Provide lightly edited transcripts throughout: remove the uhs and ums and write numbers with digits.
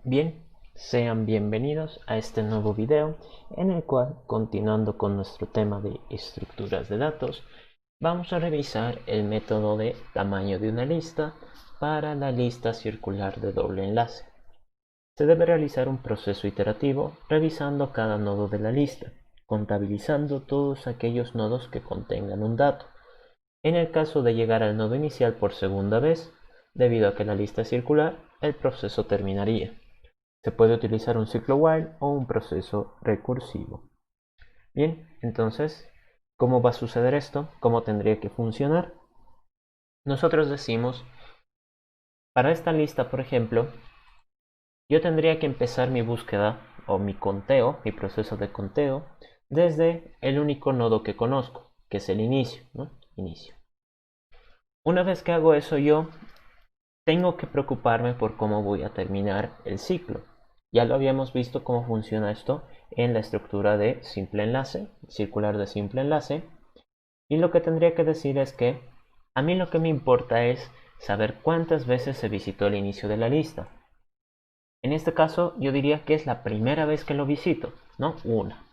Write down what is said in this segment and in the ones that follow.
Bien, sean bienvenidos a este nuevo video en el cual, continuando con nuestro tema de estructuras de datos, vamos a revisar el método de tamaño de una lista para la lista circular de doble enlace. Se debe realizar un proceso iterativo revisando cada nodo de la lista, contabilizando todos aquellos nodos que contengan un dato. En el caso de llegar al nodo inicial por segunda vez, debido a que la lista es circular, el proceso terminaría. Se puede utilizar un ciclo while o un proceso recursivo. Bien, entonces, ¿cómo va a suceder esto? ¿Cómo tendría que funcionar? Nosotros decimos, para esta lista, por ejemplo, yo tendría que empezar mi búsqueda o mi conteo, mi proceso de conteo, desde el único nodo que conozco, que es el inicio, ¿no? Inicio. Una vez que hago eso, yo tengo que preocuparme por cómo voy a terminar el ciclo. Ya lo habíamos visto cómo funciona esto en la estructura de simple enlace, circular de simple enlace. Y lo que tendría que decir es que a mí lo que me importa es saber cuántas veces se visitó el inicio de la lista. En este caso yo diría que es la primera vez que lo visito, ¿no? Una.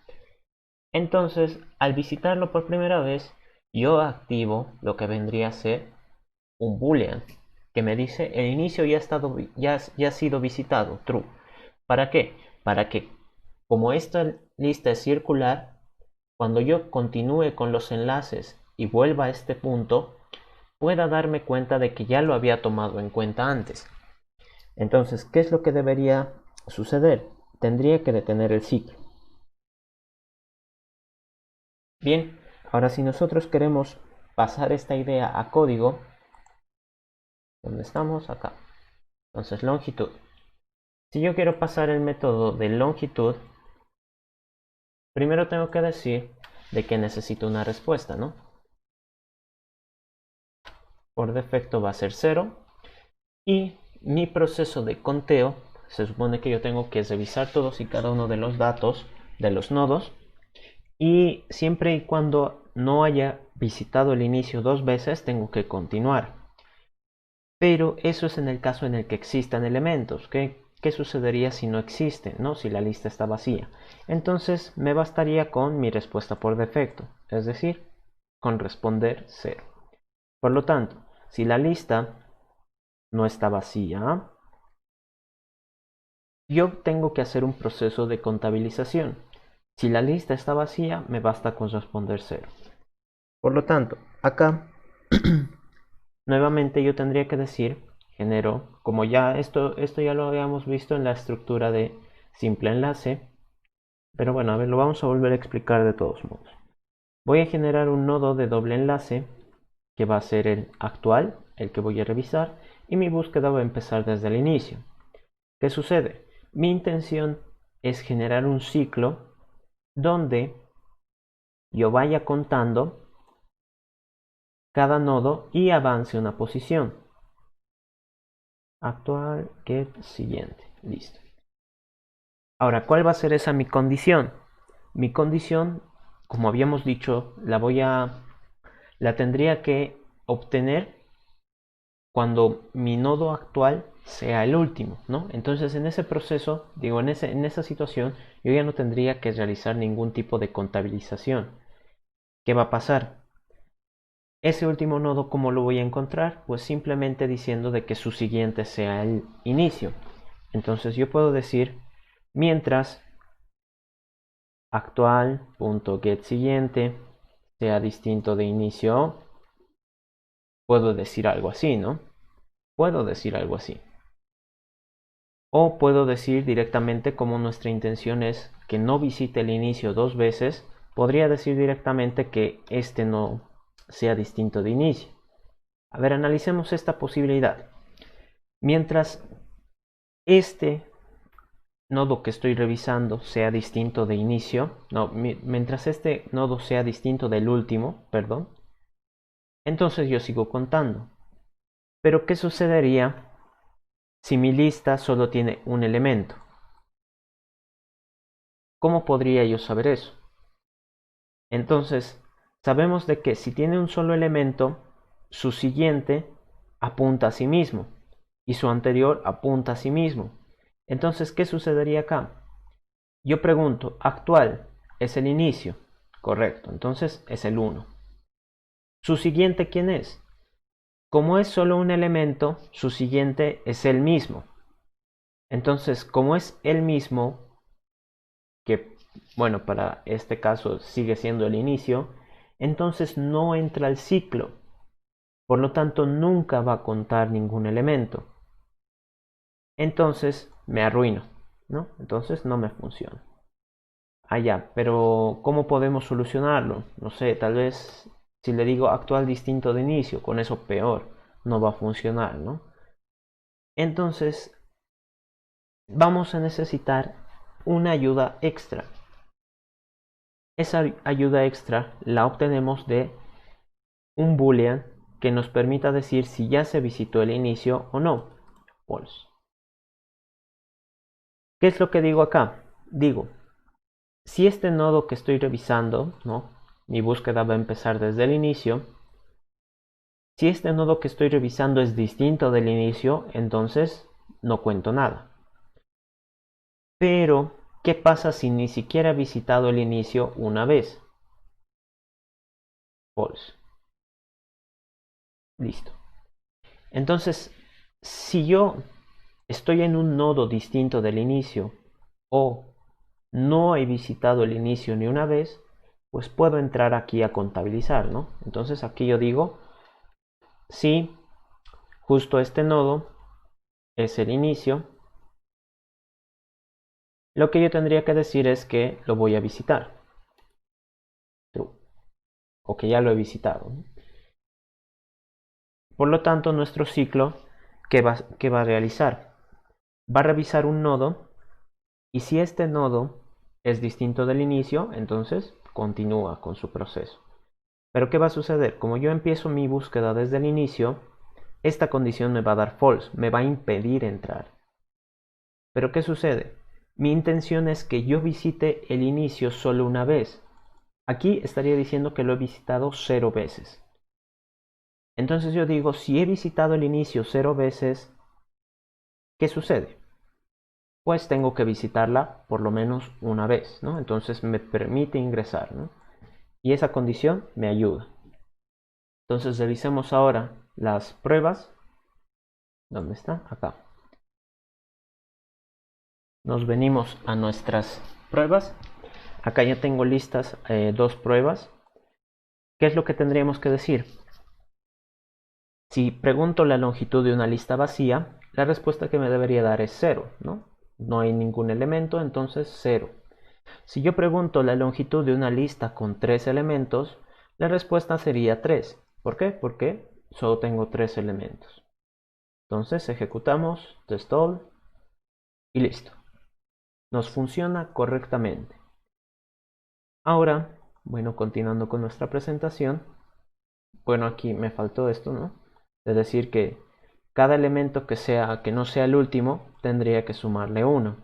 Entonces, al visitarlo por primera vez, yo activo lo que vendría a ser un boolean que me dice el inicio ya ha sido visitado, true. ¿Para qué? Para que, como esta lista es circular, cuando yo continúe con los enlaces y vuelva a este punto, pueda darme cuenta de que ya lo había tomado en cuenta antes. Entonces, ¿qué es lo que debería suceder? Tendría que detener el ciclo. Bien, ahora si nosotros queremos pasar esta idea a código, ¿dónde estamos? Acá. Entonces, longitud. Si yo quiero pasar el método de longitud, primero tengo que decir de que necesito una respuesta, ¿no? Por defecto va a ser 0 y mi proceso de conteo se supone que yo tengo que revisar todos y cada uno de los datos de los nodos y siempre y cuando no haya visitado el inicio dos veces tengo que continuar. Pero eso es en el caso en el que existan elementos. ¿Qué sucedería si no existen, ¿no? Si la lista está vacía? Entonces me bastaría con mi respuesta por defecto, es decir, con responder 0. Por lo tanto, si la lista no está vacía, yo tengo que hacer un proceso de contabilización. Si la lista está vacía, me basta con responder 0. Por lo tanto, acá nuevamente yo tendría que decir genero, como ya esto ya lo habíamos visto en la estructura de simple enlace, pero bueno, a ver, lo vamos a volver a explicar de todos modos. Voy a generar un nodo de doble enlace que va a ser el actual, el que voy a revisar, y mi búsqueda va a empezar desde el inicio. ¿Qué sucede? Mi intención es generar un ciclo donde yo vaya contando cada nodo y avance una posición. Actual, get, siguiente. Listo. Ahora, ¿cuál va a ser esa mi condición? Mi condición, como habíamos dicho, la tendría que obtener cuando mi nodo actual sea el último, ¿no? Entonces en ese proceso, digo, en esa situación, yo ya no tendría que realizar ningún tipo de contabilización. ¿Qué va a pasar? Ese último nodo, ¿cómo lo voy a encontrar? Pues simplemente diciendo de que su siguiente sea el inicio. Entonces yo puedo decir, mientras actual.getSiguiente sea distinto de inicio, puedo decir algo así, ¿no? Puedo decir algo así. O puedo decir directamente, como nuestra intención es que no visite el inicio dos veces, podría decir directamente que este no sea distinto de inicio. A ver, analicemos esta posibilidad. Mientras este nodo que estoy revisando sea distinto de inicio, no, mientras este nodo sea distinto del último, perdón, entonces yo sigo contando. Pero ¿qué sucedería si mi lista solo tiene un elemento? ¿Cómo podría yo saber eso? Entonces, sabemos de que si tiene un solo elemento, su siguiente apunta a sí mismo y su anterior apunta a sí mismo. Entonces, ¿qué sucedería acá? Yo pregunto, actual es el inicio. Correcto, entonces es el 1. ¿Su siguiente quién es? Como es solo un elemento, su siguiente es el mismo. Entonces, como es el mismo, que bueno, para este caso sigue siendo el inicio, entonces no entra al ciclo. Por lo tanto, nunca va a contar ningún elemento. Entonces me arruino, ¿no? Entonces no me funciona. Ah, ya, pero ¿cómo podemos solucionarlo? No sé, tal vez si le digo actual distinto de inicio, con eso peor, no va a funcionar, ¿no? Entonces vamos a necesitar una ayuda extra. Esa ayuda extra la obtenemos de un boolean que nos permita decir si ya se visitó el inicio o no. False. ¿Qué es lo que digo acá? Digo, si este nodo que estoy revisando, ¿no? Mi búsqueda va a empezar desde el inicio. Si este nodo que estoy revisando es distinto del inicio, entonces no cuento nada. Pero, ¿qué pasa si ni siquiera he visitado el inicio una vez? False. Listo. Entonces, si yo estoy en un nodo distinto del inicio o no he visitado el inicio ni una vez, pues puedo entrar aquí a contabilizar, ¿no? Entonces aquí yo digo, si justo este nodo es el inicio, lo que yo tendría que decir es que lo voy a visitar. True. O que ya lo he visitado, ¿no? Por lo tanto, nuestro ciclo, ¿qué va a realizar? Va a revisar un nodo y si este nodo es distinto del inicio, entonces continúa con su proceso. Pero ¿qué va a suceder? Como yo empiezo mi búsqueda desde el inicio, esta condición me va a dar false, me va a impedir entrar. Pero ¿qué sucede? Mi intención es que yo visite el inicio solo una vez. Aquí estaría diciendo que lo he visitado 0 veces. Entonces yo digo, si he visitado el inicio 0 veces, ¿qué sucede? Pues tengo que visitarla por lo menos una vez, ¿no? Entonces me permite ingresar, ¿no? Y esa condición me ayuda. Entonces revisemos ahora las pruebas. ¿Dónde está? Acá. Nos venimos a nuestras pruebas. Acá ya tengo listas dos pruebas. ¿Qué es lo que tendríamos que decir? Si pregunto la longitud de una lista vacía, la respuesta que me debería dar es 0, ¿no? No hay ningún elemento, entonces 0. Si yo pregunto la longitud de una lista con 3 elementos, la respuesta sería 3. ¿Por qué? Porque solo tengo 3 elementos. Entonces ejecutamos test all y listo. Nos funciona correctamente. Ahora, bueno, continuando con nuestra presentación, bueno, aquí me faltó esto, ¿no? Es decir que cada elemento que no sea el último tendría que sumarle 1.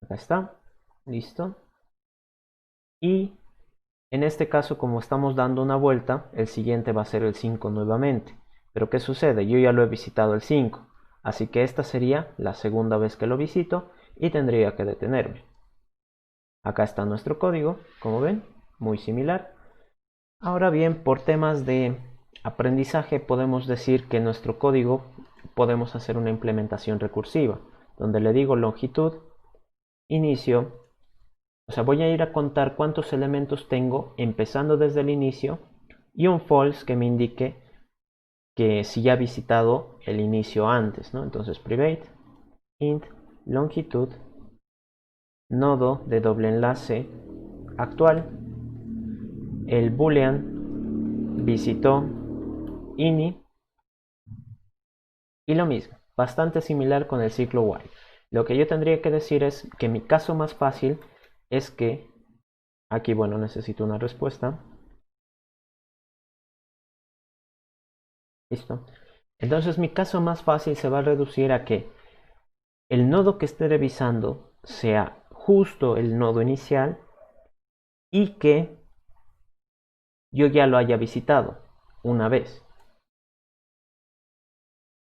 Acá está, listo. Y en este caso, como estamos dando una vuelta, el siguiente va a ser el 5 nuevamente. Pero ¿qué sucede? Yo ya lo he visitado el 5, así que esta sería la segunda vez que lo visito y tendría que detenerme. Acá está nuestro código, como ven, muy similar. Ahora bien, por temas de aprendizaje podemos decir que nuestro código podemos hacer una implementación recursiva, donde le digo longitud, inicio, o sea, voy a ir a contar cuántos elementos tengo empezando desde el inicio y un false que me indique que si ya he visitado el inicio antes, ¿no? Entonces private int longitud nodo de doble enlace actual, el boolean visitó ini y lo mismo, bastante similar con el ciclo while. Lo que yo tendría que decir es que mi caso más fácil es que aquí, bueno, necesito una respuesta. Listo. Entonces mi caso más fácil se va a reducir a que el nodo que esté revisando sea justo el nodo inicial y que yo ya lo haya visitado una vez.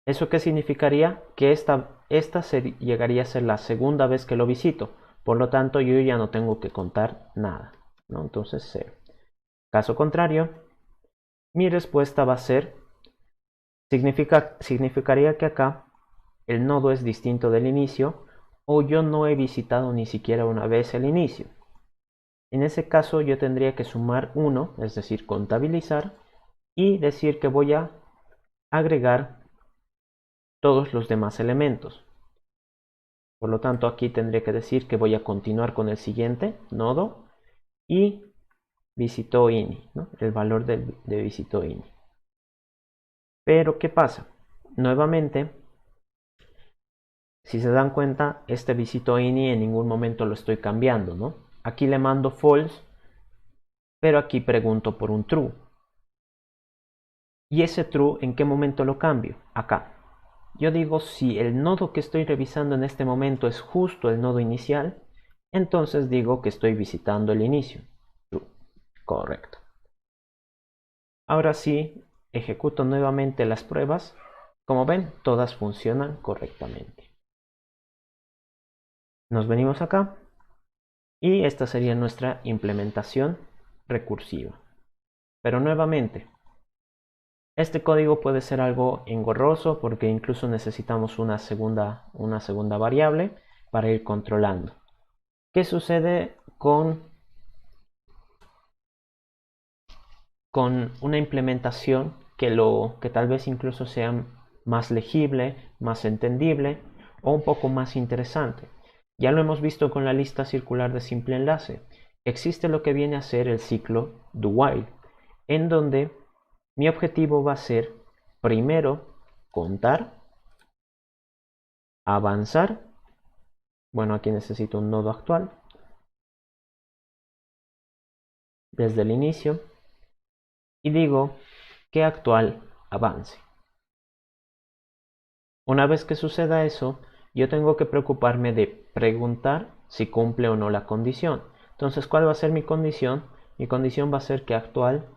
¿Eso qué significaría? Que esta esta llegaría a ser la segunda vez que lo visito. Por lo tanto, yo ya no tengo que contar nada, ¿no? Entonces 0. Caso contrario, mi respuesta va a ser, significaría que acá el nodo es distinto del inicio, o yo no he visitado ni siquiera una vez el inicio. En ese caso yo tendría que sumar 1, es decir, contabilizar, y decir que voy a agregar todos los demás elementos. Por lo tanto, aquí tendría que decir que voy a continuar con el siguiente nodo y visitó ini, ¿no? El valor de visitó ini. Pero, ¿qué pasa? Nuevamente, si se dan cuenta, este visitó ini en ningún momento lo estoy cambiando, ¿no? Aquí le mando false, pero aquí pregunto por un true. ¿Y ese true en qué momento lo cambio? Acá. Yo digo, si el nodo que estoy revisando en este momento es justo el nodo inicial, entonces digo que estoy visitando el inicio. True. Correcto. Ahora sí, ejecuto nuevamente las pruebas. Como ven, todas funcionan correctamente. Nos venimos acá y esta sería nuestra implementación recursiva. Pero nuevamente, este código puede ser algo engorroso porque incluso necesitamos una segunda variable para ir controlando. ¿Qué sucede con una implementación que tal vez incluso sea más legible, más entendible o un poco más interesante? Ya lo hemos visto con la lista circular de simple enlace. Existe lo que viene a ser el ciclo do while, en donde mi objetivo va a ser primero contar, avanzar. Bueno, aquí necesito un nodo actual desde el inicio y digo que actual avance. Una vez que suceda eso, yo tengo que preocuparme de preguntar si cumple o no la condición. Entonces, ¿cuál va a ser mi condición? Mi condición va a ser que actual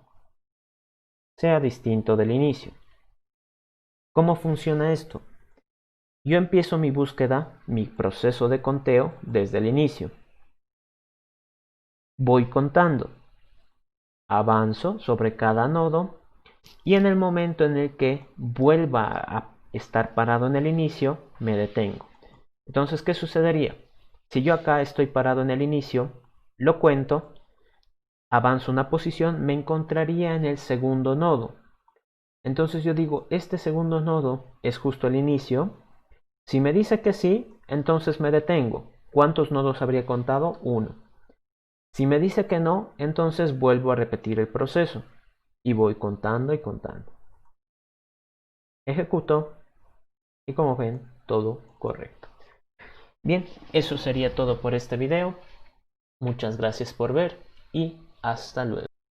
sea distinto del inicio. ¿Cómo funciona esto? Yo empiezo mi búsqueda, mi proceso de conteo desde el inicio. Voy contando. Avanzo sobre cada nodo y en el momento en el que vuelva a estar parado en el inicio, me detengo. Entonces, ¿qué sucedería? Si yo acá estoy parado en el inicio, lo cuento, avanzo una posición, me encontraría en el segundo nodo. Entonces yo digo, este segundo nodo es justo el inicio. Si me dice que sí, entonces me detengo. ¿Cuántos nodos habría contado? 1. Si me dice que no, entonces vuelvo a repetir el proceso. Y voy contando y contando. Ejecuto y como ven, todo correcto. Bien, eso sería todo por este video. Muchas gracias por ver y hasta luego.